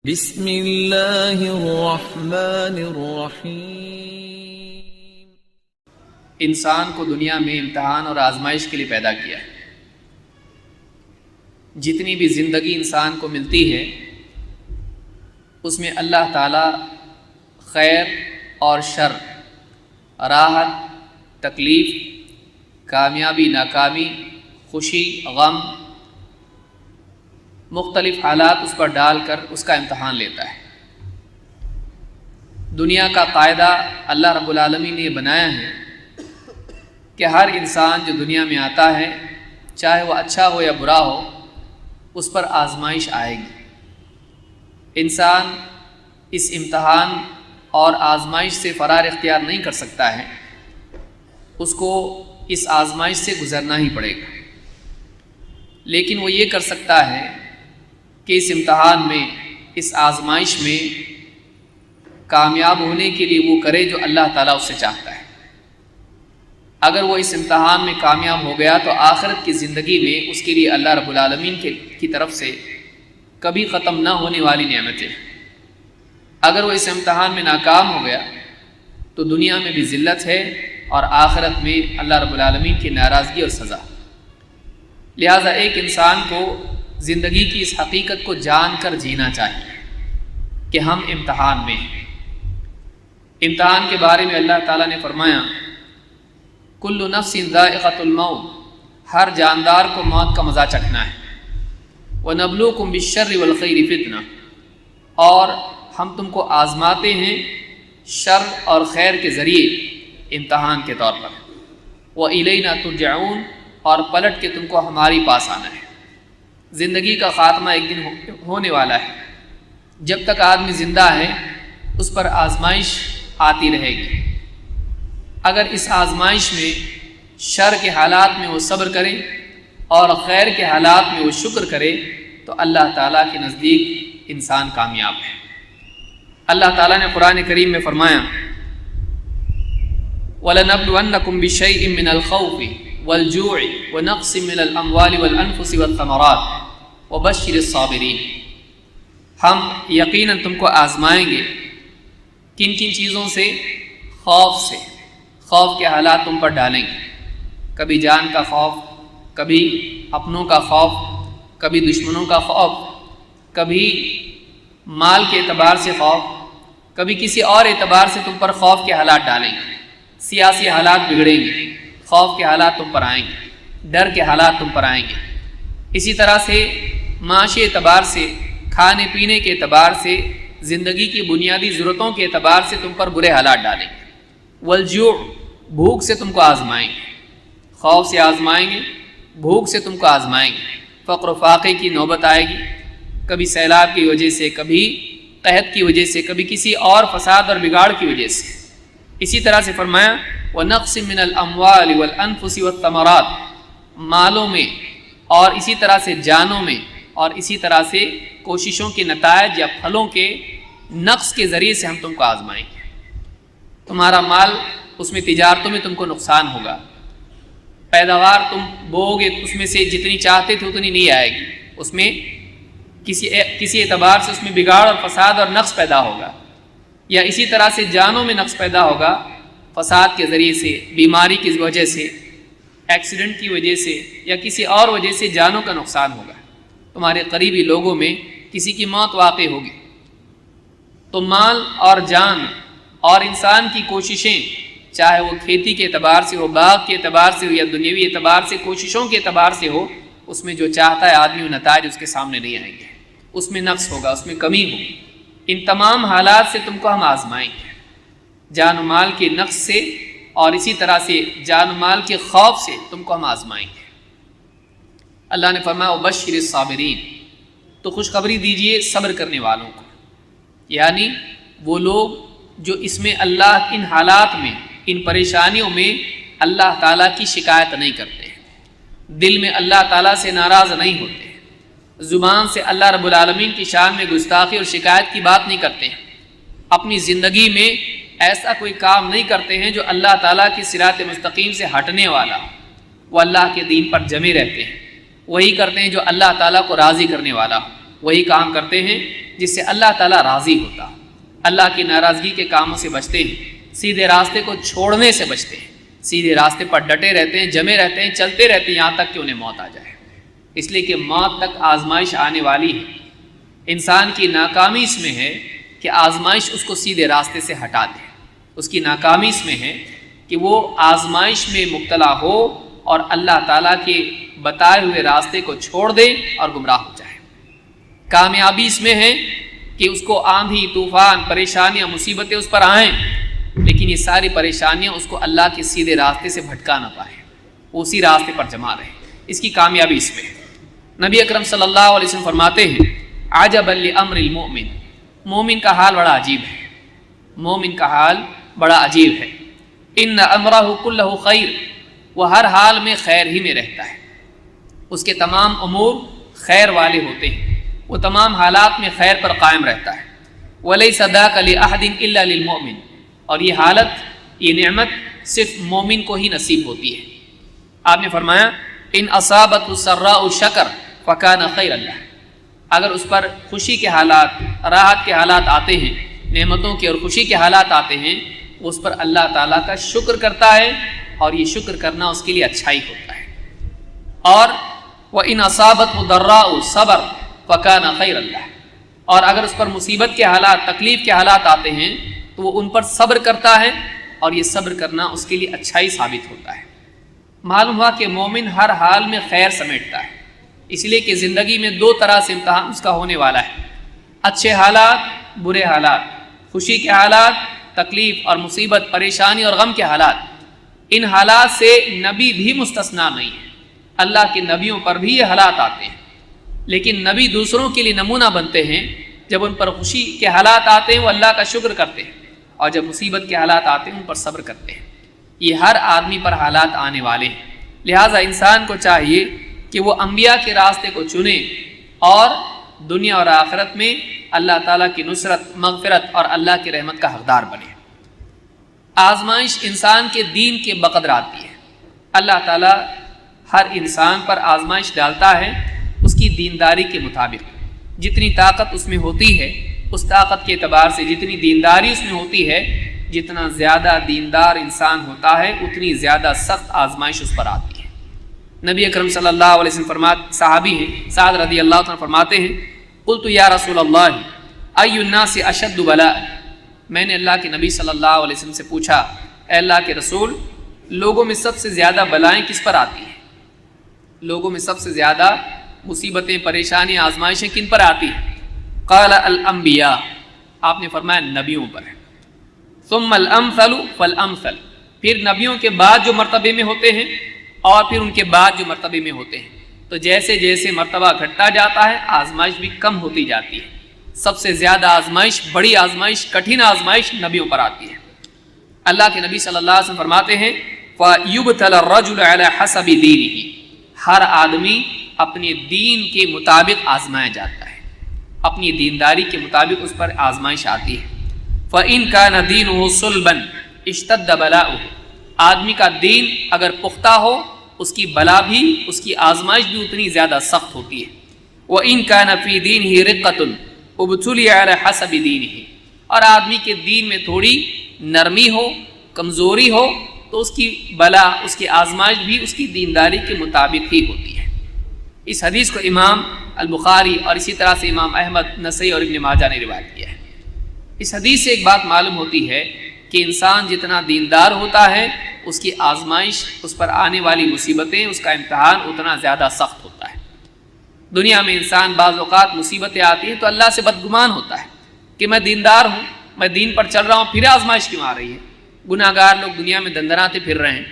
بسم اللہ الرحمن الرحیم۔ انسان کو دنیا میں امتحان اور آزمائش کے لیے پیدا کیا ہے۔ جتنی بھی زندگی انسان کو ملتی ہے اس میں اللہ تعالیٰ خیر اور شر، راحت، تکلیف، کامیابی، ناکامی، خوشی، غم، مختلف حالات اس پر ڈال کر اس کا امتحان لیتا ہے۔ دنیا کا قاعدہ اللہ رب العالمین نے یہ بنایا ہے کہ ہر انسان جو دنیا میں آتا ہے، چاہے وہ اچھا ہو یا برا ہو، اس پر آزمائش آئے گی۔ انسان اس امتحان اور آزمائش سے فرار اختیار نہیں کر سکتا ہے، اس کو اس آزمائش سے گزرنا ہی پڑے گا۔ لیکن وہ یہ کر سکتا ہے کہ اس امتحان میں، اس آزمائش میں کامیاب ہونے کے لیے وہ کرے جو اللہ تعالیٰ اس سے چاہتا ہے۔ اگر وہ اس امتحان میں کامیاب ہو گیا تو آخرت کی زندگی میں اس کے لیے اللہ رب العالمین کی طرف سے کبھی ختم نہ ہونے والی نعمتیں۔ اگر وہ اس امتحان میں ناکام ہو گیا تو دنیا میں بھی ذلت ہے اور آخرت میں اللہ رب العالمین کی ناراضگی اور سزا۔ لہٰذا ایک انسان کو زندگی کی اس حقیقت کو جان کر جینا چاہیے کہ ہم امتحان میں ہیں۔ امتحان کے بارے میں اللہ تعالیٰ نے فرمایا، کل نفس ذائقۃ الموت، ہر جاندار کو موت کا مزہ چکھنا ہے۔ وَنَبْلُوكُمْ بِالشَّرِّ وَالْخَيْرِ فِتْنَةً، اور ہم تم کو آزماتے ہیں شر اور خیر کے ذریعے امتحان کے طور پر۔ وَإِلَيْنَا تُرْجَعُونَ، اور پلٹ کے تم کو ہماری پاس آنا ہے۔ زندگی کا خاتمہ ایک دن ہونے والا ہے۔ جب تک آدمی زندہ ہے اس پر آزمائش آتی رہے گی۔ اگر اس آزمائش میں شر کے حالات میں وہ صبر کرے اور خیر کے حالات میں وہ شکر کرے تو اللہ تعالیٰ کے نزدیک انسان کامیاب ہے۔ اللہ تعالیٰ نے قرآن کریم میں فرمایا، وَلَنَبْلُوَنَّكُمْ بِشَيْءٍ مِّنَ الْخَوْفِ وَالْجُوعِ وَنَقْصٍ مِّنَ الْأَمْوَالِ وَالْأَنفُسِ وَالثَّمَرَاتِ وَبَشِّرِ الصَّابِرِينَ، ہم یقیناً تم کو آزمائیں گے۔ کن کن چیزوں سے؟ خوف سے، خوف کے حالات تم پر ڈالیں گے۔ کبھی جان کا خوف، کبھی اپنوں کا خوف، کبھی دشمنوں کا خوف، کبھی مال کے اعتبار سے خوف، کبھی کسی اور اعتبار سے تم پر خوف کے حالات ڈالیں گے۔ سیاسی حالات بگڑیں گے، خوف کے حالات تم پر آئیں گے، ڈر کے حالات تم پر آئیں گے۔ اسی طرح سے معاشی اعتبار سے، کھانے پینے کے اعتبار سے، زندگی کی بنیادی ضرورتوں کے اعتبار سے تم پر برے حالات ڈالیں گے۔ والجوع، بھوک سے تم کو آزمائیں گے، خوف سے آزمائیں گے، بھوک سے تم کو آزمائیں گے۔ فقر و فاقے کی نوبت آئے گی، کبھی سیلاب کی وجہ سے، کبھی قحط کی وجہ سے، کبھی کسی اور فساد اور بگاڑ کی وجہ سے۔ اسی طرح سے فرمایا، وَنَقْصٍ مِّنَ الْأَمْوَالِ وَالْأَنفُسِ وَالثَّمَرَاتِ، مالوں میں اور اسی طرح سے جانوں میں اور اسی طرح سے کوششوں کے نتائج یا پھلوں کے نقص کے ذریعے سے ہم تم کو آزمائیں گے۔ تمہارا مال، اس میں تجارتوں میں تم کو نقصان ہوگا، پیداوار تم بوؤ گے اس میں سے جتنی چاہتے تھے اتنی نہیں آئے گی، اس میں کسی اعتبار سے اس میں بگاڑ اور فساد اور نقص پیدا ہوگا، یا اسی طرح سے جانوں میں نقص پیدا ہوگا، فساد کے ذریعے سے، بیماری کی وجہ سے، ایکسیڈنٹ کی وجہ سے یا کسی اور وجہ سے جانوں کا نقصان ہوگا۔ تمہارے قریبی لوگوں میں کسی کی موت واقع ہوگی۔ تو مال اور جان اور انسان کی کوششیں، چاہے وہ کھیتی کے اعتبار سے ہو، باغ کے اعتبار سے ہو یا دنیوی اعتبار سے، کوششوں کے اعتبار سے ہو، اس میں جو چاہتا ہے آدمی وہ نتائج اس کے سامنے نہیں آئیں گے، اس میں نقص ہوگا، اس میں کمی ہوگی۔ ان تمام حالات سے تم کو ہم آزمائیں گے، جان و مال کے نقص سے اور اسی طرح سے جان و مال کے خوف سے تم کو ہم آزمائیں گے۔ اللہ نے فرمایا، وَبَشِّرِ الصَّابِرِينَ، تو خوشخبری دیجئے صبر کرنے والوں کو، یعنی وہ لوگ جو اس میں اللہ، ان حالات میں، ان پریشانیوں میں اللہ تعالیٰ کی شکایت نہیں کرتے ہیں، دل میں اللہ تعالیٰ سے ناراض نہیں ہوتے ہیں، زبان سے اللہ رب العالمین کی شان میں گستاخی اور شکایت کی بات نہیں کرتے ہیں، اپنی زندگی میں ایسا کوئی کام نہیں کرتے ہیں جو اللہ تعالیٰ کی صراط مستقیم سے ہٹنے والا، وہ اللہ کے دین پر جمے رہتے ہیں، وہی کرتے ہیں جو اللہ تعالیٰ کو راضی کرنے والا، وہی کام کرتے ہیں جس سے اللہ تعالیٰ راضی ہوتا، اللہ کی ناراضگی کے کاموں سے بچتے ہیں، سیدھے راستے کو چھوڑنے سے بچتے ہیں، سیدھے راستے پر ڈٹے رہتے ہیں، جمے رہتے ہیں، چلتے رہتے ہیں یہاں تک کہ انہیں موت آ جائے۔ اس لیے کہ موت تک آزمائش آنے والی ہے۔ انسان کی ناکامی اس میں ہے کہ آزمائش اس کو سیدھے راستے سے ہٹا دے، اس کی ناکامی اس میں ہے کہ وہ آزمائش میں مبتلا ہو اور اللہ تعالیٰ کے بتائے ہوئے راستے کو چھوڑ دے اور گمراہ ہو جائے۔ کامیابی اس میں ہے کہ اس کو آندھی، طوفان، پریشانیاں، مصیبتیں اس پر آئیں، لیکن یہ ساری پریشانیاں اس کو اللہ کے سیدھے راستے سے بھٹکا نہ پائیں، وہ اسی راستے پر جمع رہے۔ اس کی کامیابی اس میں ہے۔ نبی اکرم صلی اللہ علیہ وسلم فرماتے ہیں عجبا لامر المؤمن، مومن کا حال بڑا عجیب ہے، مومن کا حال بڑا عجیب ہے۔ ان امرہ کلہ خیر، وہ ہر حال میں خیر ہی میں رہتا ہے، اس کے تمام امور خیر والے ہوتے ہیں، وہ تمام حالات میں خیر پر قائم رہتا ہے۔ ولیس ذاک لأحد الا للمؤمن، اور یہ حالت، یہ نعمت صرف مومن کو ہی نصیب ہوتی ہے۔ آپ نے فرمایا ان اصابت السراء شکر فکان خیر اللہ، اگر اس پر خوشی کے حالات، راحت کے حالات آتے ہیں، نعمتوں کے اور خوشی کے حالات آتے ہیں، وہ اس پر اللہ تعالیٰ کا شکر کرتا ہے، اور یہ شکر کرنا اس کے لیے اچھائی ہوتا ہے۔ اور وَإِنْ أَصَابَتْهُ ضَرَّاءُ صَبَرَ فَكَانَ خَيْرَ اللَّهِ، اور اگر اس پر مصیبت کے حالات، تکلیف کے حالات آتے ہیں تو وہ ان پر صبر کرتا ہے، اور یہ صبر کرنا اس کے لیے اچھائی ثابت ہوتا ہے۔ معلوم ہوا کہ مومن ہر حال میں خیر سمیٹتا ہے، اس لیے کہ زندگی میں دو طرح سے امتحان اس کا ہونے والا ہے، اچھے حالات، برے حالات، خوشی کے حالات، تکلیف اور مصیبت، پریشانی اور غم کے حالات۔ ان حالات سے نبی بھی مستثنا نہیں ہے، اللہ کے نبیوں پر بھی یہ حالات آتے ہیں، لیکن نبی دوسروں کے لیے نمونہ بنتے ہیں۔ جب ان پر خوشی کے حالات آتے ہیں وہ اللہ کا شکر کرتے ہیں، اور جب مصیبت کے حالات آتے ہیں ان پر صبر کرتے ہیں۔ یہ ہر آدمی پر حالات آنے والے ہیں، لہٰذا انسان کو چاہیے کہ وہ انبیاء کے راستے کو چنے اور دنیا اور آخرت میں اللہ تعالیٰ کی نصرت، مغفرت اور اللہ کی رحمت کا حقدار بنے۔ آزمائش انسان کے دین کے بقدر آتی ہے، اللہ تعالیٰ ہر انسان پر آزمائش ڈالتا ہے اس کی دینداری کے مطابق، جتنی طاقت اس میں ہوتی ہے اس طاقت کے اعتبار سے، جتنی دینداری اس میں ہوتی ہے، جتنا زیادہ دیندار انسان ہوتا ہے اتنی زیادہ سخت آزمائش اس پر آتی ہے۔ نبی اکرم صلی اللہ علیہ وسلم صحابی ہیں سعد رضی اللہ عنہ فرماتے ہیں قلت یا رسول اللہ ای الناس اشد بلاء، میں نے اللہ کے نبی صلی اللہ علیہ وسلم سے پوچھا اے اللہ کے رسول، لوگوں میں سب سے زیادہ بلائیں کس پر آتی ہیں؟ لوگوں میں سب سے زیادہ مصیبتیں، پریشانیاں، آزمائشیں کن پر آتی ہیں؟ قال الانبیاء، آپ نے فرمایا نبیوں پر۔ ثم الامثل فالامثل، پھر نبیوں کے بعد جو مرتبے میں ہوتے ہیں اور پھر ان کے بعد جو مرتبے میں ہوتے ہیں، تو جیسے جیسے مرتبہ گھٹتا جاتا ہے آزمائش بھی کم ہوتی جاتی ہے۔ سب سے زیادہ آزمائش، بڑی آزمائش، کٹھن آزمائش نبیوں پر آتی ہے۔ اللہ کے نبی صلی اللہ علیہ وسلم فرماتے ہیں فَيُبْتَلَى الرَّجُلُ عَلَى حَسَبِ دِينِهِ، ہر آدمی اپنے دین کے مطابق آزمایا جاتا ہے، اپنی دینداری کے مطابق اس پر آزمائش آتی ہے۔ فَإِنْ كَانَ دِينُهُ صُلْبًا اشْتَدَّ بَلَاؤُهُ، آدمی کا دین اگر پختہ ہو اس کی بلا بھی، اس کی آزمائش بھی اتنی زیادہ سخت ہوتی ہے۔ وَإِنْ كَانَ فِي دِينِهِ رِقَّةٌ ابْتُلِيَ عَلَى حَسَبِ دِينِهِ، اور آدمی کے دین میں تھوڑی نرمی ہو، کمزوری ہو، تو اس کی بلا، اس کی آزمائش بھی اس کی دینداری کے مطابق ہی ہوتی ہے۔ اس حدیث کو امام البخاری اور اسی طرح سے امام احمد، نسائی اور ابن ماجہ نے روایت کیا ہے۔ اس حدیث سے ایک بات معلوم ہوتی ہے کہ انسان جتنا دیندار ہوتا ہے اس کی آزمائش، اس پر آنے والی مصیبتیں، اس کا امتحان اتنا زیادہ سخت ہوتا ہے۔ دنیا میں انسان بعض اوقات مصیبتیں آتی ہیں تو اللہ سے بدگمان ہوتا ہے کہ میں دیندار ہوں، میں دین پر چل رہا ہوں، پھر آزمائش کیوں آ رہی ہے؟ گناہ گار لوگ دنیا میں دندناتے پھر رہے ہیں،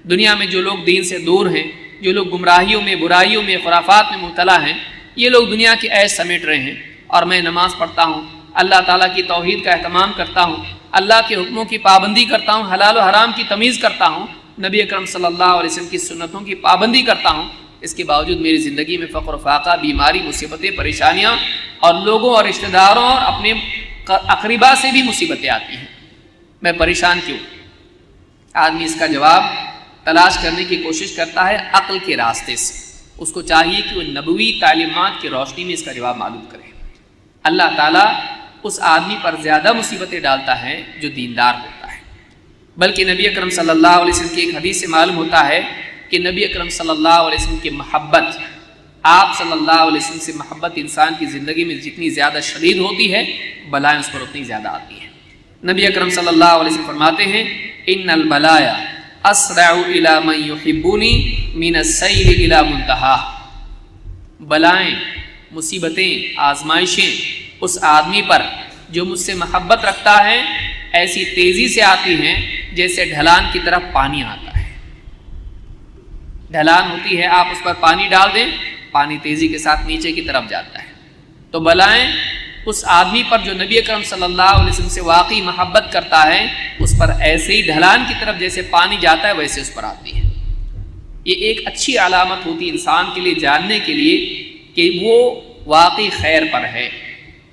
دنیا میں جو لوگ دین سے دور ہیں، جو لوگ گمراہیوں میں، برائیوں میں، خرافات میں مبتلا ہیں، یہ لوگ دنیا کی عیش سمیٹ رہے ہیں، اور میں نماز پڑھتا ہوں، اللہ تعالیٰ کی توحید کا اہتمام کرتا ہوں، اللہ کے حکموں کی پابندی کرتا ہوں، حلال و حرام کی تمیز کرتا ہوں، نبی اکرم صلی اللہ علیہ وسلم کی سنتوں کی پابندی کرتا ہوں، اس کے باوجود میری زندگی میں فقر و فاقہ، بیماری، مصیبتیں، پریشانیاں اور لوگوں اور رشتہ داروں اور اپنے اقربا سے بھی مصیبتیں آتی ہیں، میں پریشان کیوں؟ آدمی اس کا جواب تلاش کرنے کی کوشش کرتا ہے عقل کے راستے سے، اس کو چاہیے کہ وہ نبوی تعلیمات کی روشنی میں اس کا جواب معلوم کرے۔ اللہ تعالیٰ اس آدمی پر زیادہ مصیبتیں ڈالتا ہے جو دیندار ہوتا ہے۔ بلکہ نبی اکرم صلی اللہ علیہ وسلم کی ایک حدیث سے معلوم ہوتا ہے کہ نبی اکرم صلی اللہ علیہ وسلم کی محبت، آپ صلی اللہ علیہ وسلم سے محبت انسان کی زندگی میں جتنی زیادہ شدید ہوتی ہے، بلائیں اس پر اتنی زیادہ آتی ہیں۔ نبی اکرم صلی اللہ علیہ وسلم فرماتے ہیں ان البلایا اسرع الی من یحبنی من السیل الی منتہا، بلائیں، مصیبتیں، آزمائشیں اس آدمی پر جو مجھ سے محبت رکھتا ہے ایسی تیزی سے آتی ہیں جیسے ڈھلان کی طرف پانی آتا ہے۔ ڈھلان ہوتی ہے، آپ اس پر پانی ڈال دیں، پانی تیزی کے ساتھ نیچے کی طرف جاتا ہے۔ تو بلائیں اس آدمی پر جو نبی اکرم صلی اللہ علیہ وسلم سے واقعی محبت کرتا ہے اس پر ایسے ہی ڈھلان کی طرف جیسے پانی جاتا ہے ویسے اس پر آتی ہے۔ یہ ایک اچھی علامت ہوتی ہے انسان کے لیے جاننے کے لیے کہ وہ واقعی خیر پر ہے،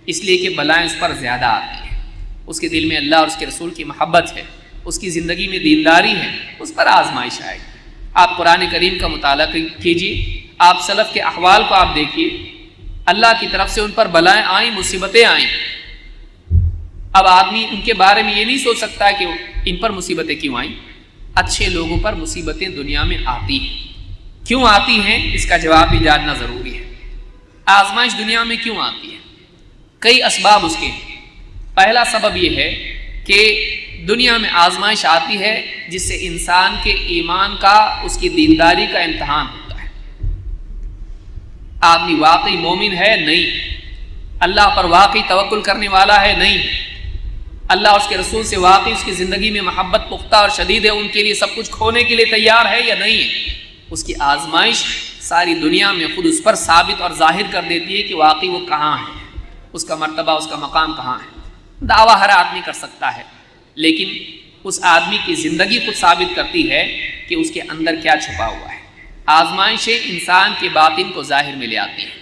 اس لیے کہ بلائیں اس پر زیادہ آتی ہیں۔ اس کے دل میں اللہ اور اس کے رسول کی محبت ہے، اس کی زندگی میں دینداری ہے، اس پر آزمائش آئے گی۔ آپ قرآن کریم کا مطالعہ کیجیے، آپ سلف کے احوال کو آپ دیکھیے، اللہ کی طرف سے ان پر بلائیں آئیں، مصیبتیں آئیں۔ اب آدمی ان کے بارے میں یہ نہیں سوچ سکتا کہ ان پر مصیبتیں کیوں آئیں۔ اچھے لوگوں پر مصیبتیں دنیا میں آتی ہیں، کیوں آتی ہیں اس کا جواب بھی جاننا ضروری ہے۔ آزمائش دنیا میں کیوں آتی ہے؟ کئی اسباب اس کے ہیں۔ پہلا سبب یہ ہے کہ دنیا میں آزمائش آتی ہے جس سے انسان کے ایمان کا، اس کی دینداری کا امتحان ہوتا ہے۔ آدمی واقعی مومن ہے؟ نہیں۔ اللہ پر واقعی توکل کرنے والا ہے؟ نہیں۔ اللہ اور اس کے رسول سے واقعی اس کی زندگی میں محبت پختہ اور شدید ہے، ان کے لیے سب کچھ کھونے کے لیے تیار ہے یا نہیں ہے؟ اس کی آزمائش ساری دنیا میں خود اس پر ثابت اور ظاہر کر دیتی ہے کہ واقعی وہ کہاں ہے، اس کا مرتبہ، اس کا مقام کہاں ہے۔ دعویٰ ہر آدمی کر سکتا ہے، لیکن اس آدمی کی زندگی خود ثابت کرتی ہے کہ اس کے اندر کیا چھپا ہوا ہے۔ آزمائشیں انسان کے باطن کو ظاہر میں لے آتی ہیں۔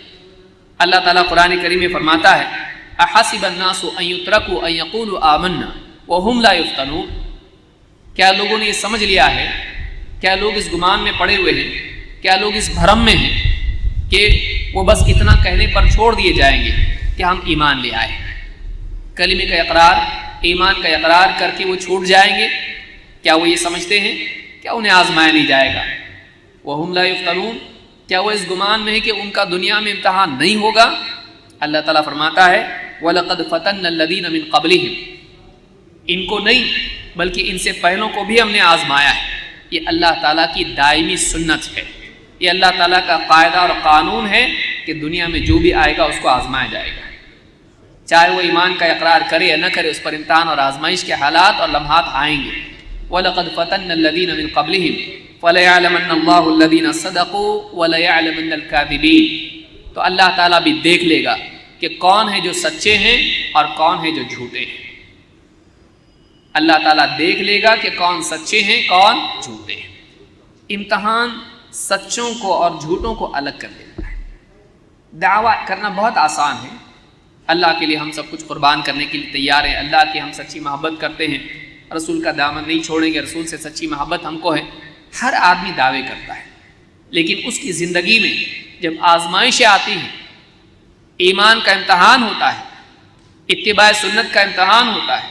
اللہ تعالیٰ قرآن کریم میں فرماتا ہے احسب الناس ان یترکوا ان یقولوا آمنا وهم لا یفتنون، کیا لوگوں نے یہ سمجھ لیا ہے، کیا لوگ اس گمان میں پڑے ہوئے ہیں، کیا لوگ اس بھرم میں ہیں کہ وہ بس اتنا کہنے پر چھوڑ دیے جائیں گے کہ ہم ایمان لے آئے، کلمے کا اقرار، ایمان کا اقرار کر کے وہ چھوٹ جائیں گے؟ کیا وہ یہ سمجھتے ہیں کیا انہیں آزمایا نہیں جائے گا؟ وَهُمْ لَا يُفْتَنُونَ، کیا وہ اس گمان میں ہے کہ ان کا دنیا میں امتحان نہیں ہوگا؟ اللہ تعالیٰ فرماتا ہے وَلَقَدْ فَتَنَّ الَّذِينَ مِنْ قَبْلِهِمْ، ان کو نہیں بلکہ ان سے پہلوں کو بھی ہم نے آزمایا ہے۔ یہ اللہ تعالیٰ کی دائمی سنت ہے، یہ اللہ تعالیٰ کا قاعدہ اور قانون ہے کہ دنیا میں جو بھی آئے گا اس کو آزمایا جائے گا، چاہے وہ ایمان کا اقرار کرے یا نہ کرے، اس پر امتحان اور آزمائش کے حالات اور لمحات آئیں گے۔ وَلَقَدْ فَتَنَّ الَّذِينَ مِنْ قَبْلِهِمْ فَلَيَعْلَمَنَّ اللَّهُ الَّذِينَ صَدَقُوا وَلَيَعْلَمَنَّ الْكَاذِبِينَ، تو اللہ تعالیٰ بھی دیکھ لے گا کہ کون ہے جو سچے ہیں اور کون ہے جو جھوٹے ہیں۔ اللہ تعالیٰ دیکھ لے گا کہ کون سچے ہیں کون جھوٹے ہیں۔ امتحان سچوں کو اور جھوٹوں کو الگ کر دیتا ہے۔ دعویٰ کرنا بہت آسان ہے، اللہ کے لیے ہم سب کچھ قربان کرنے کے لیے تیار ہیں، اللہ کی ہم سچی محبت کرتے ہیں، رسول کا دامن نہیں چھوڑیں گے، رسول سے سچی محبت ہم کو ہے، ہر آدمی دعوے کرتا ہے۔ لیکن اس کی زندگی میں جب آزمائشیں آتی ہیں، ایمان کا امتحان ہوتا ہے، اتباع سنت کا امتحان ہوتا ہے،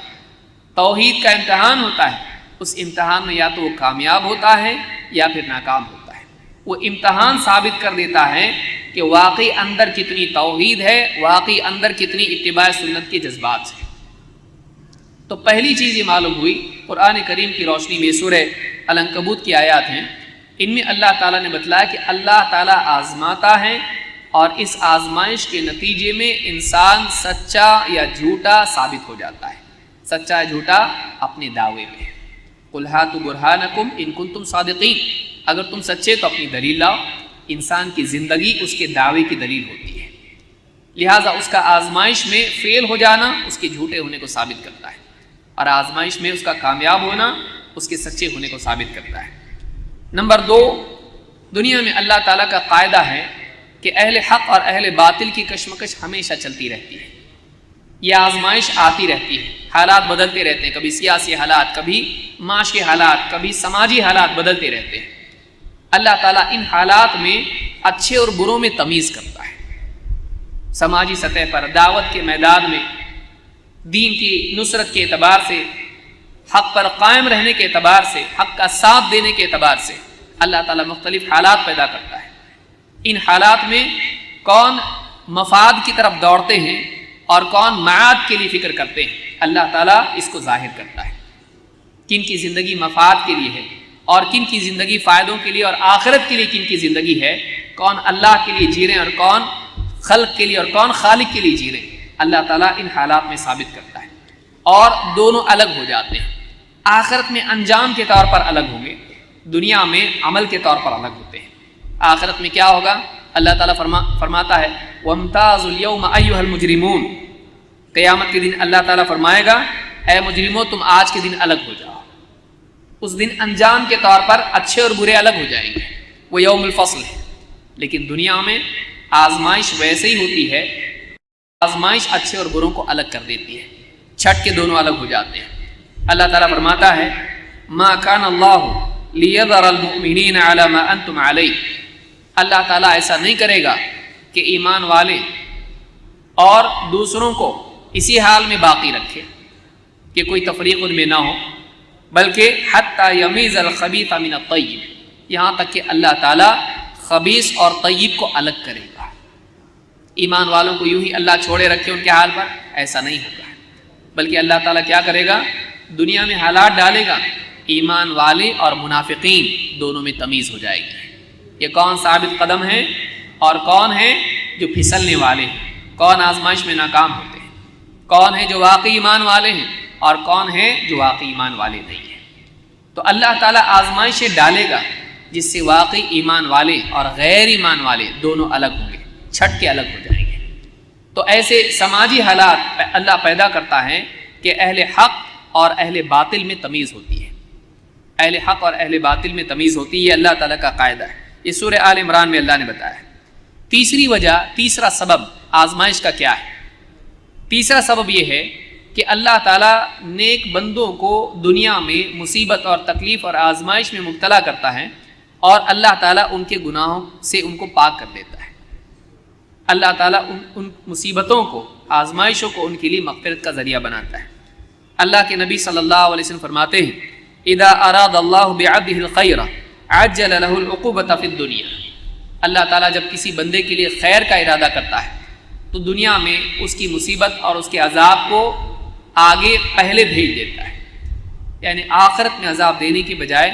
توحید کا امتحان ہوتا ہے، اس امتحان میں یا تو وہ کامیاب ہوتا ہے یا پھر ناکام ہوتا ہے۔ وہ امتحان ثابت کر دیتا ہے کہ واقعی اندر کتنی توحید ہے، واقعی اندر کتنی اتباع سنت کے جذبات ہیں۔ تو پہلی چیز یہ معلوم ہوئی قرآن کریم کی روشنی میں، سورہ العنکبوت کی آیات ہیں، ان میں اللہ تعالیٰ نے بتلایا کہ اللہ تعالیٰ آزماتا ہے اور اس آزمائش کے نتیجے میں انسان سچا یا جھوٹا ثابت ہو جاتا ہے۔ سچا یا جھوٹا اپنے دعوے میں۔ قُلْ هَاتُوا بُرْهَانَكُمْ إِن كُنتُمْ صَادِقِينَ، اگر تم سچے تو اپنی دلیل لاؤ۔ انسان کی زندگی اس کے دعوے کی دلیل ہوتی ہے، لہٰذا اس کا آزمائش میں فیل ہو جانا اس کے جھوٹے ہونے کو ثابت کرتا ہے، اور آزمائش میں اس کا کامیاب ہونا اس کے سچے ہونے کو ثابت کرتا ہے۔ نمبر 2، دنیا میں اللہ تعالیٰ کا قاعدہ ہے کہ اہل حق اور اہل باطل کی کشمکش ہمیشہ چلتی رہتی ہے، یہ آزمائش آتی رہتی ہے، حالات بدلتے رہتے ہیں، کبھی سیاسی حالات، کبھی معاشی حالات، کبھی سماجی حالات بدلتے رہتے ہیں۔ اللہ تعالیٰ ان حالات میں اچھے اور بروں میں تمیز کرتا ہے۔ سماجی سطح پر دعوت کے میدان میں، دین کی نصرت کے اعتبار سے، حق پر قائم رہنے کے اعتبار سے، حق کا ساتھ دینے کے اعتبار سے اللہ تعالیٰ مختلف حالات پیدا کرتا ہے۔ ان حالات میں کون مفاد کی طرف دوڑتے ہیں اور کون معاد کے لیے فکر کرتے ہیں، اللہ تعالیٰ اس کو ظاہر کرتا ہے۔ کن کی زندگی مفاد کے لیے ہے اور کن کی زندگی فائدوں کے لیے اور آخرت کے لیے کن کی زندگی ہے، کون اللہ کے لیے جی رہے ہیں اور کون خلق کے لیے اور کون خالق کے لیے جی رہے ہیں، اللہ تعالیٰ ان حالات میں ثابت کرتا ہے۔ اور دونوں الگ ہو جاتے ہیں، آخرت میں انجام کے طور پر الگ ہوں گے، دنیا میں عمل کے طور پر الگ ہوتے ہیں۔ آخرت میں کیا ہوگا؟ اللہ تعالیٰ فرماتا ہے وَامْتَازُوا الْيَوْمَ أَيُّهَا الْمُجْرِمُونَ، قیامت کے دن اللہ تعالیٰ فرمائے گا اے مجرموں تم آج کے دن الگ ہو جاؤ۔ اس دن انجام کے طور پر اچھے اور برے الگ ہو جائیں گے، وہ یوم الفصل ہے۔ لیکن دنیا میں آزمائش ویسے ہی ہوتی ہے، آزمائش اچھے اور بروں کو الگ کر دیتی ہے، چھٹ کے دونوں الگ ہو جاتے ہیں۔ اللہ تعالیٰ فرماتا ہے ما کان اللہ لیذر المؤمنین علی ما انتم علیہ، اللہ تعالیٰ ایسا نہیں کرے گا کہ ایمان والے اور دوسروں کو اسی حال میں باقی رکھے کہ کوئی تفریق ان میں نہ ہو، بلکہ حتی یمیز الخبیث من الطیب، یہاں تک کہ اللہ تعالیٰ خبیث اور طیب کو الگ کرے گا۔ ایمان والوں کو یوں ہی اللہ چھوڑے رکھے ان کے حال پر، ایسا نہیں ہوگا، بلکہ اللہ تعالیٰ کیا کرے گا؟ دنیا میں حالات ڈالے گا، ایمان والے اور منافقین دونوں میں تمیز ہو جائے گی۔ یہ کون ثابت قدم ہیں اور کون ہیں جو پھسلنے والے ہیں، کون آزمائش میں ناکام ہوتے ہیں، کون ہیں جو واقعی ایمان والے ہیں اور کون ہیں جو واقعی ایمان والے نہیں ہیں۔ تو اللہ تعالیٰ آزمائشیں ڈالے گا جس سے واقعی ایمان والے اور غیر ایمان والے دونوں الگ ہوں گے، چھٹ کے الگ ہو جائیں گے۔ تو ایسے سماجی حالات اللہ پیدا کرتا ہے کہ اہل حق اور اہل باطل میں تمیز ہوتی ہے، اہل حق اور اہل باطل میں تمیز ہوتی ہے، یہ اللہ تعالیٰ کا قاعدہ ہے۔ یہ سورہ آل عمران میں اللہ نے بتایا ہے۔ تیسری وجہ، تیسرا سبب آزمائش کا کیا ہے؟ تیسرا سبب یہ ہے کہ اللہ تعالیٰ نیک بندوں کو دنیا میں مصیبت اور تکلیف اور آزمائش میں مبتلا کرتا ہے اور اللہ تعالیٰ ان کے گناہوں سے ان کو پاک کر دیتا ہے۔ اللہ تعالیٰ ان مصیبتوں کو، آزمائشوں کو ان کے لیے مغفرت کا ذریعہ بناتا ہے۔ اللہ کے نبی صلی اللہ علیہ وسلم فرماتے ہیں اذا اراد اللہ بعبدہ الخیر عجل له العقوبۃ فی الدنیا، اللہ تعالیٰ جب کسی بندے کے لیے خیر کا ارادہ کرتا ہے تو دنیا میں اس کی مصیبت اور اس کے عذاب کو آگے پہلے بھیج دیتا ہے، یعنی آخرت میں عذاب دینے کی بجائے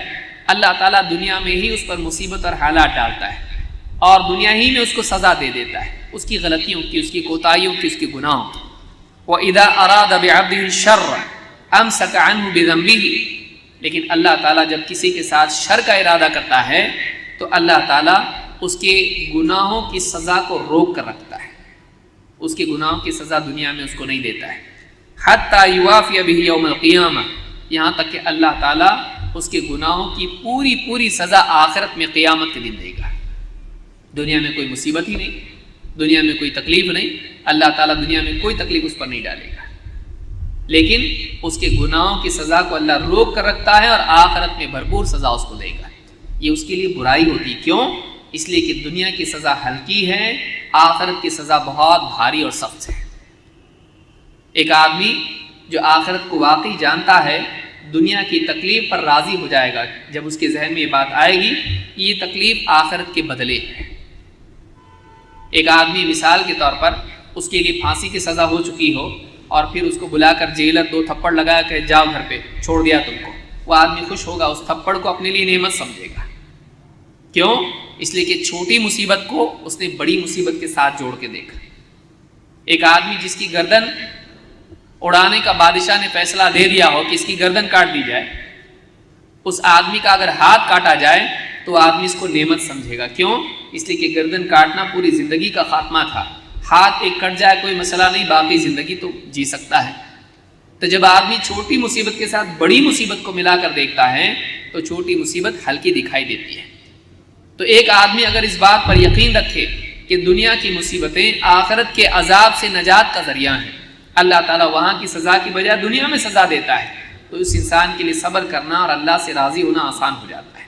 اللہ تعالیٰ دنیا میں ہی اس پر مصیبت اور حالات ڈالتا ہے اور دنیا ہی میں اس کو سزا دے دیتا ہے، اس کی غلطیوں کی، اس کی کوتاہیوں کی، اس کے گناہوں کی۔ وَإِذَا أَرَادَ بِعَبْدِهِ الشَّرَّ أَمْسَكَ عَنْهُ بِذَنبِهِ، لیکن اللہ تعالیٰ جب کسی کے ساتھ شر کا ارادہ کرتا ہے تو اللہ تعالیٰ اس کے گناہوں کی سزا کو روک کر رکھتا ہے، اس کے گناہوں کی سزا دنیا میں اس کو نہیں دیتا ہے۔ حَتَّى يُوَافِيَ بِهِ يَوْمَ الْقِيَامَةِ، یہاں تک کہ اللہ تعالیٰ اس کے گناہوں کی پوری سزا آخرت میں قیامت کے دن دے گا۔ دنیا میں کوئی مصیبت ہی نہیں، دنیا میں کوئی تکلیف نہیں، اللہ تعالیٰ دنیا میں کوئی تکلیف اس پر نہیں ڈالے گا، لیکن اس کے گناہوں کی سزا کو اللہ روک کر رکھتا ہے اور آخرت میں بھرپور سزا اس کو دے گا۔ یہ اس کے لیے برائی ہوتی ہے، کیوں؟ اس لیے کہ دنیا کی سزا ہلکی ہے، آخرت کی سزا بہت بھاری اور سخت ہے۔ ایک آدمی جو آخرت کو واقعی جانتا ہے دنیا کی تکلیف پر راضی ہو جائے گا جب اس کے ذہن میں یہ بات آئے گی یہ تکلیف آخرت کے بدلے ہے۔ ایک آدمی مثال کے طور پر اس کے لیے پھانسی کی سزا ہو چکی ہو اور پھر اس کو بلا کر جیلر 2 تھپڑ لگا کہ جاؤ گھر پہ، چھوڑ دیا تم کو، وہ آدمی خوش ہوگا، اس تھپڑ کو اپنے لیے نعمت سمجھے گا۔ کیوں؟ اس لیے کہ چھوٹی مصیبت کو اس نے بڑی مصیبت کے ساتھ جوڑ کے دیکھا۔ ایک آدمی جس کی گردن اڑانے کا بادشاہ نے فیصلہ دے دیا ہو کہ اس کی گردن کاٹ دی جائے، اس آدمی کا اگر ہاتھ کاٹا جائے تو آدمی اس کو نعمت سمجھے گا۔ کیوں؟ اس لیے کہ گردن کاٹنا پوری زندگی کا خاتمہ تھا، ہاتھ ایک کٹ جائے کوئی مسئلہ نہیں، باقی زندگی تو جی سکتا ہے۔ تو جب آدمی چھوٹی مصیبت کے ساتھ بڑی مصیبت کو ملا کر دیکھتا ہے تو چھوٹی مصیبت ہلکی دکھائی دیتی ہے۔ تو ایک آدمی اگر اس بات پر یقین رکھے کہ دنیا کی مصیبتیں آخرت کے عذاب سے نجات کا ذریعہ ہیں، اللہ تعالیٰ وہاں کی سزا کی بجائے دنیا میں سزا دیتا ہے، تو اس انسان کے لیے صبر کرنا اور اللہ سے راضی ہونا آسان ہو جاتا ہے۔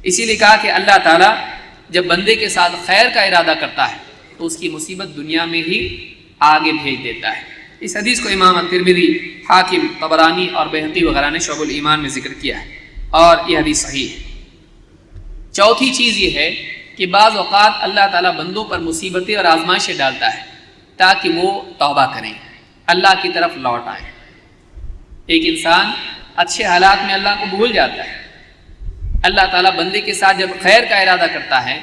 اسی لیے کہا کہ اللہ تعالیٰ جب بندے کے ساتھ خیر کا ارادہ کرتا ہے تو اس کی مصیبت دنیا میں ہی آگے بھیج دیتا ہے۔ اس حدیث کو امام ترمذی، حاکم، طبرانی اور بہقی وغیرہ نے شعب الایمان میں ذکر کیا ہے اور یہ حدیث صحیح ہے۔ چوتھی چیز یہ ہے کہ بعض اوقات اللہ تعالیٰ بندوں پر مصیبتیں اور آزمائشیں ڈالتا ہے تاکہ وہ توبہ کریں، اللہ کی طرف لوٹ آئیں۔ ایک انسان اچھے حالات میں اللہ کو بھول جاتا ہے، اللہ تعالیٰ بندے کے ساتھ جب خیر کا ارادہ کرتا ہے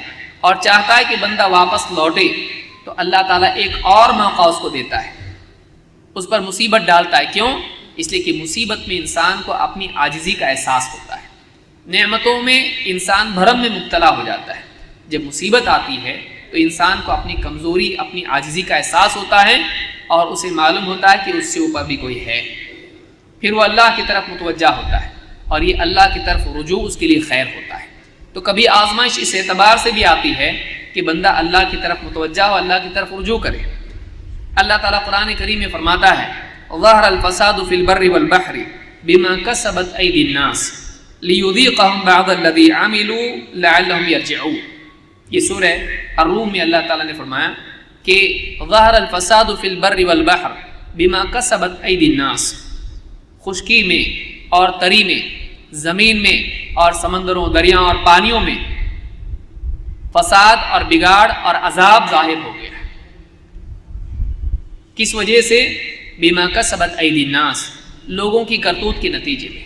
اور چاہتا ہے کہ بندہ واپس لوٹے تو اللہ تعالیٰ ایک اور موقع اس کو دیتا ہے، اس پر مصیبت ڈالتا ہے۔ کیوں؟ اس لیے کہ مصیبت میں انسان کو اپنی عاجزی کا احساس ہوتا ہے۔ نعمتوں میں انسان بھرم میں مبتلا ہو جاتا ہے، جب مصیبت آتی ہے تو انسان کو اپنی کمزوری، اپنی عاجزی کا احساس ہوتا ہے اور اسے معلوم ہوتا ہے کہ اس سے اوپر بھی کوئی ہے، پھر وہ اللہ کی طرف متوجہ ہوتا ہے اور یہ اللہ کی طرف رجوع اس کے لیے خیر ہوتا ہے۔ تو کبھی آزمائش اس اعتبار سے بھی آتی ہے کہ بندہ اللہ کی طرف متوجہ ہو، اللہ کی طرف رجوع کرے۔ اللہ تعالیٰ قرآن کریم میں فرماتا ہے ظہر الفساد فی البر والبحر بما کسبت ایدی الناس لیذیقہم بعض الذی عملوا لعلہم یرجعون۔ یہ سورہ الروم میں اللہ تعالیٰ نے فرمایا کہ ظہر الفساد فی البر والبحر بما کسبت ایدی الناس، خشکی میں اور تری میں، زمین میں اور سمندروں، دریاؤں اور پانیوں میں فساد اور بگاڑ اور عذاب ظاہر ہو گیا۔ کس وجہ سے؟ بما کسبت ایدی الناس، لوگوں کی کرتوت کے نتیجے میں۔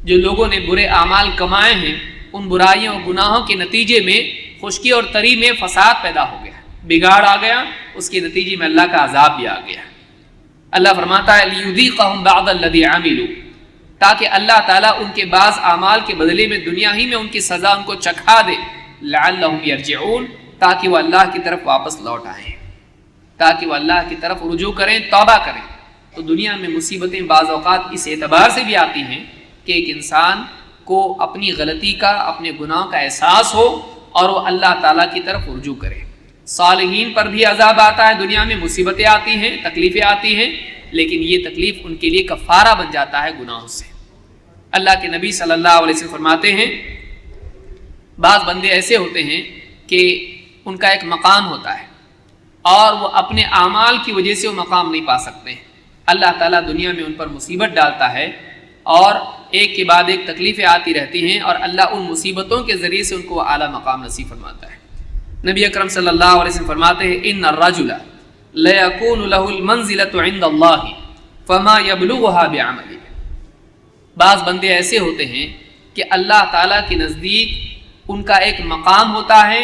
جو لوگوں نے برے اعمال کمائے ہیں، ان برائیوں اور گناہوں کے نتیجے میں خشکی اور تری میں فساد پیدا ہو گیا، بگاڑ آ گیا، اس کے نتیجے میں اللہ کا عذاب بھی آ گیا۔ اللہ فرماتا ہے لیذیقہم بعض الذی عملوا، تاکہ اللہ تعالیٰ ان کے بعض اعمال کے بدلے میں دنیا ہی میں ان کی سزا ان کو چکھا دے، لعلہم یرجعون، تاکہ وہ اللہ کی طرف واپس لوٹ آئیں، تاکہ وہ اللہ کی طرف رجوع کریں، توبہ کریں۔ تو دنیا میں مصیبتیں بعض اوقات اس اعتبار سے بھی آتی ہیں کہ ایک انسان کو اپنی غلطی کا، اپنے گناہ کا احساس ہو اور وہ اللہ تعالیٰ کی طرف رجوع کرے۔ صالحین پر بھی عذاب آتا ہے، دنیا میں مصیبتیں آتی ہیں، تکلیفیں آتی ہیں، لیکن یہ تکلیف ان کے لیے کفارہ بن جاتا ہے گناہوں سے۔ اللہ کے نبی صلی اللہ علیہ وسلم فرماتے ہیں بعض بندے ایسے ہوتے ہیں کہ ان کا ایک مقام ہوتا ہے اور وہ اپنے اعمال کی وجہ سے وہ مقام نہیں پا سکتے ہیں، اللہ تعالیٰ دنیا میں ان پر مصیبت ڈالتا ہے اور ایک کے بعد ایک تکلیفیں آتی رہتی ہیں اور اللہ ان مصیبتوں کے ذریعے سے ان کو اعلیٰ مقام نصیب فرماتا ہے۔ نبی اکرم صلی اللہ علیہ وسلم فرماتے ہیں ان الرجل لیکون له المنزلۃ عند اللہ فما یبلغها بعمله، بعض بندے ایسے ہوتے ہیں کہ اللہ تعالیٰ کے نزدیک ان کا ایک مقام ہوتا ہے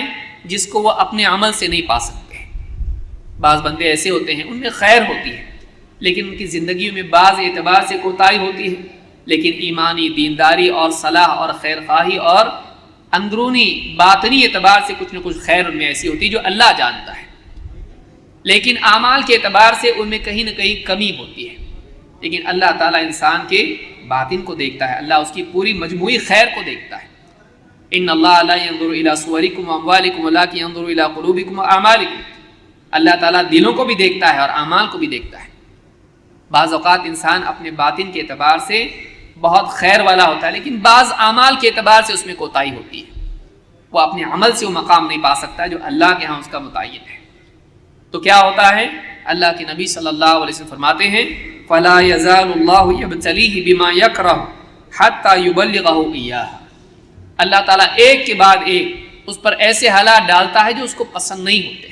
جس کو وہ اپنے عمل سے نہیں پا سکتے۔ بعض بندے ایسے ہوتے ہیں ان میں خیر ہوتی ہے لیکن ان کی زندگیوں میں بعض اعتبار سے کوتاہی ہوتی ہے، لیکن ایمانی دینداری اور صلاح اور خیر خواہی اور اندرونی باطنی اعتبار سے کچھ نہ کچھ خیر ان میں ایسی ہوتی ہے جو اللہ جانتا ہے، لیکن اعمال کے اعتبار سے ان میں کہیں نہ کہیں کمی ہوتی ہے۔ لیکن اللہ تعالیٰ انسان کے باطن کو دیکھتا ہے، اللہ اس کی پوری مجموعی خیر کو دیکھتا ہے۔ ان اللہ لا ينظر الى صورکم واموالکم ولکن ينظر الى قلوبکم واعمالکم، اللہ تعالیٰ دلوں کو بھی دیکھتا ہے اور اعمال کو بھی دیکھتا ہے۔ بعض اوقات انسان اپنے باطن کے اعتبار سے بہت خیر والا ہوتا ہے لیکن بعض اعمال کے اعتبار سے اس میں کوتاہی ہوتی ہے، وہ اپنے عمل سے وہ مقام نہیں پا سکتا جو اللہ کے ہاں اس کا متعین ہے۔ تو کیا ہوتا ہے؟ اللہ کے نبی صلی اللہ علیہ وسلم فرماتے ہیں فَلَا يَزَالُ اللَّهُ يَبْتَلِيهِ بِمَا يَكْرَهُ حَتَّى يُبَلِّغَهُ إِيَّاهُ، اللہ تعالیٰ ایک کے بعد ایک اس پر ایسے حالات ڈالتا ہے جو اس کو پسند نہیں ہوتے،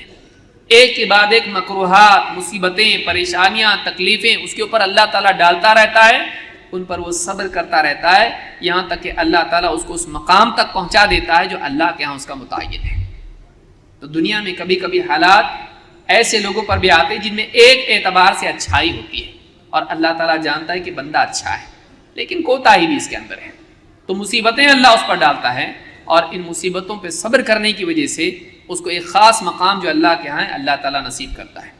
ایک کے بعد ایک مکروہات، مصیبتیں، پریشانیاں، تکلیفیں اس کے اوپر اللہ تعالیٰ ڈالتا رہتا ہے، ان پر وہ صبر کرتا رہتا ہے یہاں تک کہ اللہ تعالیٰ اس کو اس مقام تک پہنچا دیتا ہے جو اللہ کے ہاں اس کا متعین ہے۔ تو دنیا میں کبھی کبھی حالات ایسے لوگوں پر بھی آتے ہیں جن میں ایک اعتبار سے اچھائی ہوتی ہے اور اللہ تعالیٰ جانتا ہے کہ بندہ اچھا ہے لیکن کوتاہی بھی اس کے اندر ہے، تو مصیبتیں اللہ اس پر ڈالتا ہے اور ان مصیبتوں پہ صبر کرنے کی وجہ سے اس کو ایک خاص مقام جو اللہ کے ہاں ہے اللہ تعالیٰ نصیب کرتا ہے۔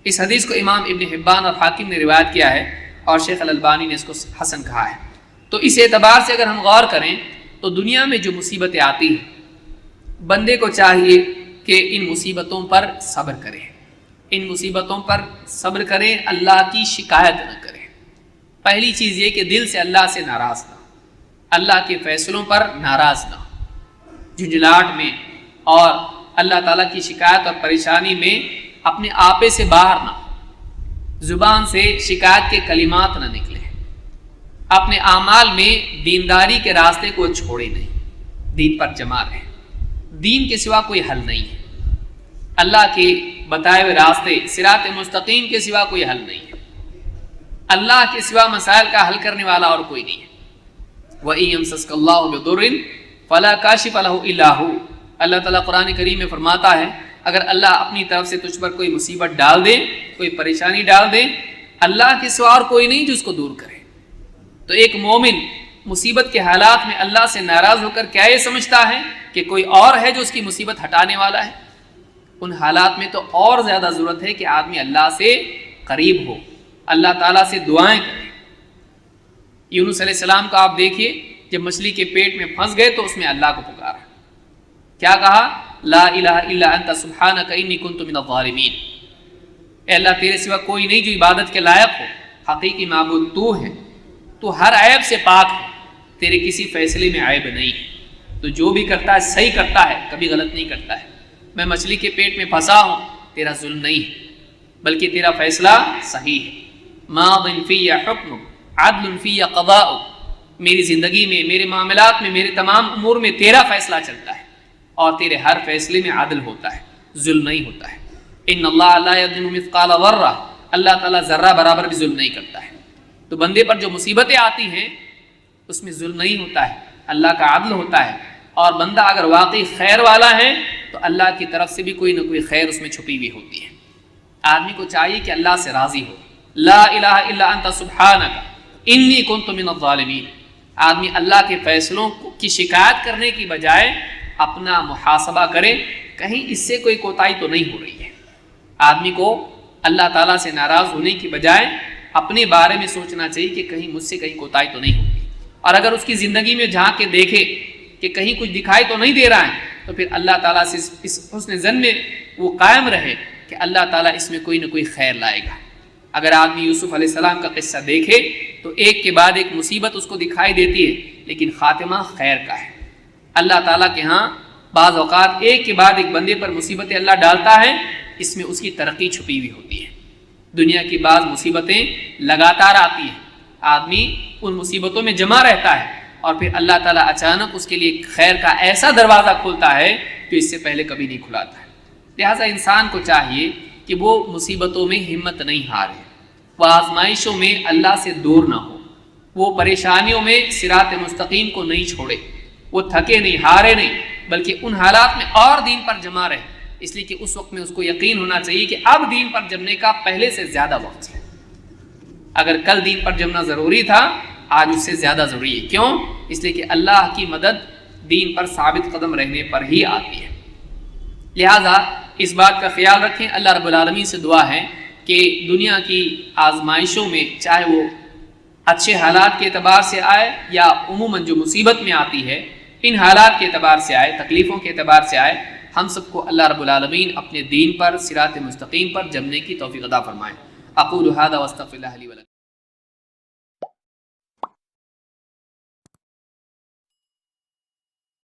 اس حدیث کو امام ابن حبان اور حاکم نے روایت کیا ہے اور شیخ الالبانی نے اس کو حسن کہا ہے۔ تو اس اعتبار سے اگر ہم غور کریں تو دنیا میں جو مصیبتیں آتی ہیں بندے کو چاہیے کہ ان مصیبتوں پر صبر کرے، ان مصیبتوں پر صبر کرے، اللہ کی شکایت نہ کرے۔ پہلی چیز یہ کہ دل سے اللہ سے ناراض نہ، اللہ کے فیصلوں پر ناراض نہ، جھنجھلاہٹ میں اور اللہ تعالیٰ کی شکایت اور پریشانی میں اپنے آپے سے باہر نہ ہو، زبان سے شکایت کے کلمات نہ نکلے، اپنے اعمال میں دینداری کے راستے کو چھوڑے نہیں، دین پر جمع رہے۔ دین کے سوا کوئی حل نہیں ہے، اللہ کے بتائے ہوئے راستے صراط مستقیم کے سوا کوئی حل نہیں ہے، اللہ کے سوا مسائل کا حل کرنے والا اور کوئی نہیں ہے۔ وَإِن يَمْسَسْكَ اللَّهُ بِضُرٍّ فَلَا كَاشِفَ لَهُ إِلَّا هُوَ، اللہ تعالیٰ قرآن کریم میں فرماتا ہے اگر اللہ اپنی طرف سے تجھ پر کوئی مصیبت ڈال دے، کوئی پریشانی ڈال دے، اللہ کے سوا اور کوئی نہیں جو اس کو دور کرے۔ تو ایک مومن مصیبت کے حالات میں اللہ سے ناراض ہو کر کیا یہ سمجھتا ہے کہ کوئی اور ہے جو اس کی مصیبت ہٹانے والا ہے؟ ان حالات میں تو اور زیادہ ضرورت ہے کہ آدمی اللہ سے قریب ہو، اللہ تعالیٰ سے دعائیں کرے۔ یونس علیہ السلام کا آپ دیکھیے، جب مچھلی کے پیٹ میں پھنس گئے تو اس میں اللہ کو پکارا، کیا کہا؟ لا الہ الا انت سبحانک انی کنت من الظالمین، اے اللہ تیرے سوا کوئی نہیں جو عبادت کے لائق ہو، حقیقی معبود تو ہے، تو ہر عیب سے پاک ہے، تیرے کسی فیصلے میں عیب نہیں ہے، تو جو بھی کرتا ہے صحیح کرتا ہے، کبھی غلط نہیں کرتا ہے۔ میں مچھلی کے پیٹ میں پھنسا ہوں، تیرا ظلم نہیں ہے بلکہ تیرا فیصلہ صحیح ہے۔ ماض فی حکم عدل فی قضاء، میری زندگی میں، میرے معاملات میں، میرے تمام امور میں تیرا فیصلہ چلتا ہے اور تیرے ہر فیصلے میں عدل ہوتا ہے، ظلم نہیں ہوتا ہے۔ ان اللہ لا یظلم مثقال ذرہ، اللہ تعالیٰ ذرہ برابر بھی ظلم نہیں کرتا ہے۔ تو بندے پر جو مصیبتیں آتی ہیں اس میں ظلم نہیں ہوتا ہے، اللہ کا عدل ہوتا ہے، اور بندہ اگر واقعی خیر والا ہے تو اللہ کی طرف سے بھی کوئی نہ کوئی خیر اس میں چھپی ہوئی ہوتی ہے۔ آدمی کو چاہیے کہ اللہ سے راضی ہو، لا الہ الا انت سبحانک انی کنت من الظالمین۔ آدمی اللہ کے فیصلوں کی شکایت کرنے کی بجائے اپنا محاسبہ کرے، کہیں اس سے کوئی کوتاہی تو نہیں ہو رہی ہے۔ آدمی کو اللہ تعالیٰ سے ناراض ہونے کی بجائے اپنے بارے میں سوچنا چاہیے کہ کہیں مجھ سے کہیں کوتاہی تو نہیں ہوگی، اور اگر اس کی زندگی میں جھانک کے دیکھے کہ کہیں کچھ دکھائی تو نہیں دے رہا ہے تو پھر اللہ تعالیٰ سے اس حسن ظن میں وہ قائم رہے کہ اللہ تعالیٰ اس میں کوئی نہ کوئی خیر لائے گا۔ اگر آدمی یوسف علیہ السلام کا قصہ دیکھے تو ایک کے بعد ایک مصیبت اس کو دکھائی دیتی ہے لیکن خاتمہ خیر کا ہے۔ اللہ تعالیٰ کے ہاں بعض اوقات ایک کے بعد ایک بندے پر مصیبتیں اللہ ڈالتا ہے، اس میں اس کی ترقی چھپی ہوئی ہوتی ہے۔ دنیا کی بعض مصیبتیں لگاتار آتی ہیں، آدمی ان مصیبتوں میں جمع رہتا ہے اور پھر اللہ تعالیٰ اچانک اس کے لیے خیر کا ایسا دروازہ کھولتا ہے جو اس سے پہلے کبھی نہیں کھلا تھا۔ لہٰذا انسان کو چاہیے کہ وہ مصیبتوں میں ہمت نہیں ہارے، وہ آزمائشوں میں اللہ سے دور نہ ہو، وہ پریشانیوں میں صراط مستقیم کو نہیں چھوڑے، وہ تھکے نہیں، ہارے نہیں، بلکہ ان حالات میں اور دین پر جمع رہے، اس لیے کہ اس وقت میں اس کو یقین ہونا چاہیے کہ اب دین پر جمنے کا پہلے سے زیادہ وقت ہے۔ اگر کل دین پر جمنا ضروری تھا، آج اس سے زیادہ ضروری ہے۔ کیوں؟ اس لیے کہ اللہ کی مدد دین پر ثابت قدم رہنے پر ہی آتی ہے۔ لہٰذا اس بات کا خیال رکھیں، اللہ رب العالمین سے دعا ہے کہ دنیا کی آزمائشوں میں، چاہے وہ اچھے حالات کے اعتبار سے آئے یا عموماً جو مصیبت میں آتی ہے، ان حالات کے اعتبار سے آئے، تکلیفوں کے اعتبار سے آئے، ہم سب کو اللہ رب العالمین اپنے دین پر، صراط مستقیم پر جمنے کی توفیق عطا فرمائے۔ اقول ھذا واستغفر اللہ لی ولکم۔